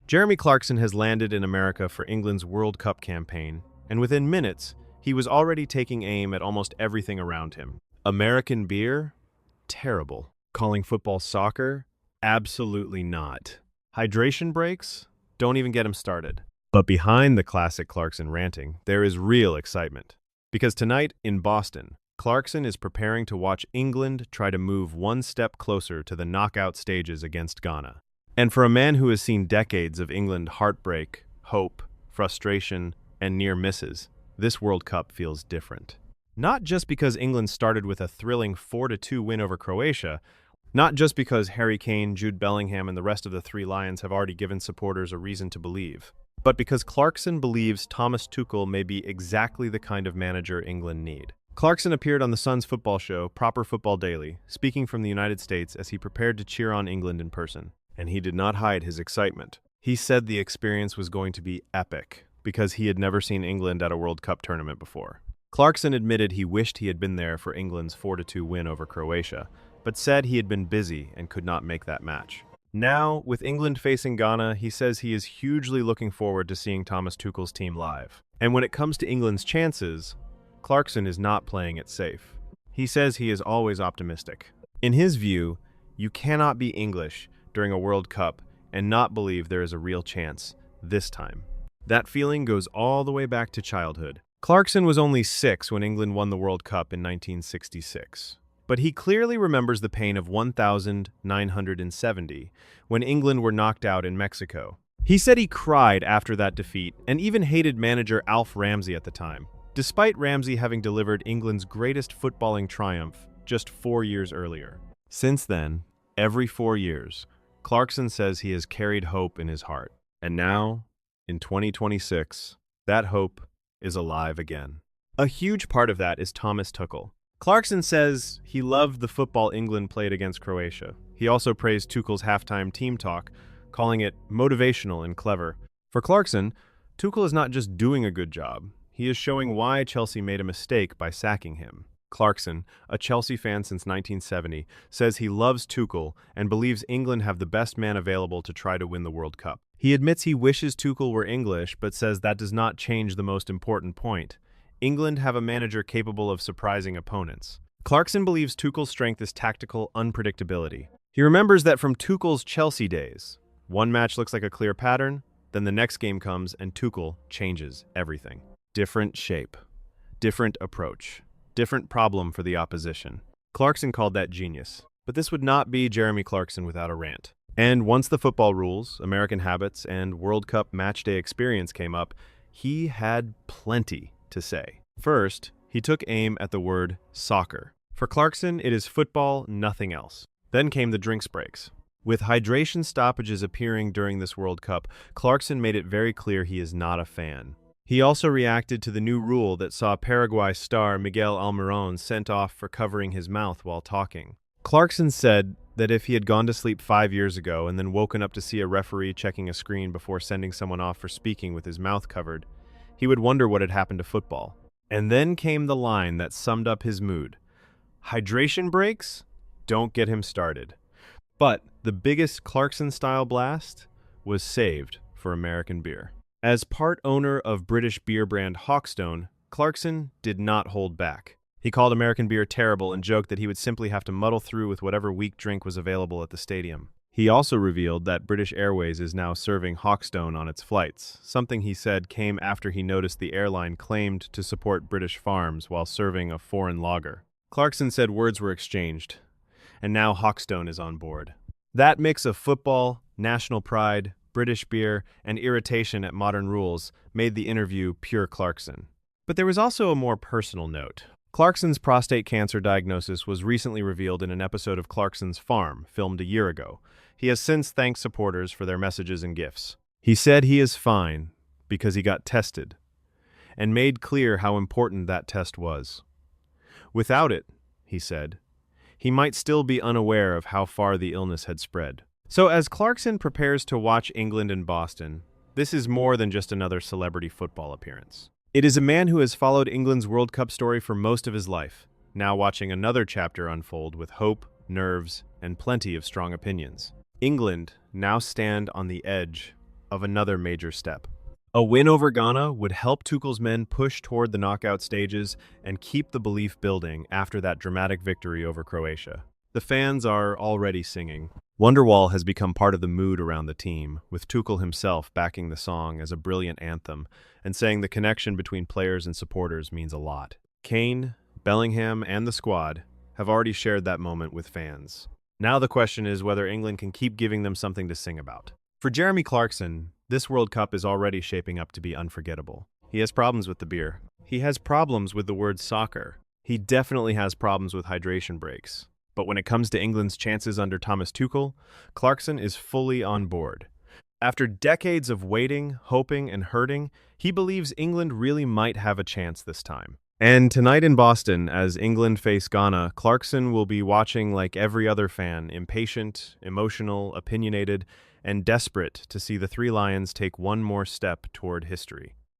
Jeremy Clarkson has landed in America for England's World Cup campaign, and within minutes, he was already taking aim at almost everything around him. American beer? Terrible. Calling football soccer? Absolutely not. Hydration breaks? Don't even get him started. But behind the classic Clarkson ranting, there is real excitement. Because tonight in Boston, Clarkson is preparing to watch England try to move one step closer to the knockout stages against Ghana. And for a man who has seen decades of England heartbreak, hope, frustration, and near misses, this World Cup feels different. Not just because England started with a thrilling 4-2 win over Croatia, not just because Harry Kane, Jude Bellingham, and the rest of the Three Lions have already given supporters a reason to believe, but because Clarkson believes Thomas Tuchel may be exactly the kind of manager England need. Clarkson appeared on the Sun's football show, Proper Football Daily, speaking from the United States as he prepared to cheer on England in person. And he did not hide his excitement. He said the experience was going to be epic because he had never seen England at a World Cup tournament before. Clarkson admitted he wished he had been there for England's 4-2 win over Croatia, but said he had been busy and could not make that match. Now, with England facing Ghana, he says he is hugely looking forward to seeing Thomas Tuchel's team live. And when it comes to England's chances, Clarkson is not playing it safe. He says he is always optimistic. In his view, you cannot be English during a World Cup and not believe there is a real chance this time. That feeling goes all the way back to childhood. Clarkson was only 6 when England won the World Cup in 1966. But he clearly remembers the pain of 1970 when England were knocked out in Mexico. He said he cried after that defeat and even hated manager Alf Ramsey at the time, despite Ramsey having delivered England's greatest footballing triumph just 4 years earlier. Since then, every 4 years, Clarkson says he has carried hope in his heart. And now, in 2026, that hope is alive again. A huge part of that is Thomas Tuchel. Clarkson says he loved the football England played against Croatia. He also praised Tuchel's halftime team talk, calling it motivational and clever. For Clarkson, Tuchel is not just doing a good job, he is showing why Chelsea made a mistake by sacking him. Clarkson, a Chelsea fan since 1970, says he loves Tuchel and believes England have the best man available to try to win the World Cup. He admits he wishes Tuchel were English, but says that does not change the most important point. England have a manager capable of surprising opponents. Clarkson believes Tuchel's strength is tactical unpredictability. He remembers that from Tuchel's Chelsea days, one match looks like a clear pattern, then the next game comes and Tuchel changes everything. Different shape, different approach, different problem for the opposition. Clarkson called that genius. But this would not be Jeremy Clarkson without a rant. And once the football rules, American habits, and World Cup matchday experience came up, he had plenty to say. First, he took aim at the word soccer. For Clarkson, it is football, nothing else. Then came the drinks breaks. With hydration stoppages appearing during this World Cup, Clarkson made it very clear he is not a fan. He also reacted to the new rule that saw Paraguay star Miguel Almirón sent off for covering his mouth while talking. Clarkson said that if he had gone to sleep 5 years ago and then woken up to see a referee checking a screen before sending someone off for speaking with his mouth covered, he would wonder what had happened to football. And then came the line that summed up his mood. Hydration breaks? Don't get him started. But the biggest Clarkson-style blast was saved for American beer. As part owner of British beer brand Hawkstone, Clarkson did not hold back. He called American beer terrible and joked that he would simply have to muddle through with whatever weak drink was available at the stadium. He also revealed that British Airways is now serving Hawkstone on its flights, something he said came after he noticed the airline claimed to support British farms while serving a foreign lager. Clarkson said words were exchanged, and now Hawkstone is on board. That mix of football, national pride, British beer, and irritation at modern rules made the interview pure Clarkson. But there was also a more personal note. Clarkson's prostate cancer diagnosis was recently revealed in an episode of Clarkson's Farm, filmed a year ago. He has since thanked supporters for their messages and gifts. He said he is fine because he got tested, and made clear how important that test was. Without it, he said, he might still be unaware of how far the illness had spread. So as Clarkson prepares to watch England in Boston, this is more than just another celebrity football appearance. It is a man who has followed England's World Cup story for most of his life, now watching another chapter unfold with hope, nerves, and plenty of strong opinions. England now stand on the edge of another major step. A win over Ghana would help Tuchel's men push toward the knockout stages and keep the belief building after that dramatic victory over Croatia. The fans are already singing. Wonderwall has become part of the mood around the team, with Tuchel himself backing the song as a brilliant anthem and saying the connection between players and supporters means a lot. Kane, Bellingham, and the squad have already shared that moment with fans. Now the question is whether England can keep giving them something to sing about. For Jeremy Clarkson, this World Cup is already shaping up to be unforgettable. He has problems with the beer. He has problems with the word soccer. He definitely has problems with hydration breaks. But when it comes to England's chances under Thomas Tuchel, Clarkson is fully on board. After decades of waiting, hoping, and hurting, he believes England really might have a chance this time. And tonight in Boston, as England face Ghana, Clarkson will be watching like every other fan, impatient, emotional, opinionated, and desperate to see the Three Lions take one more step toward history.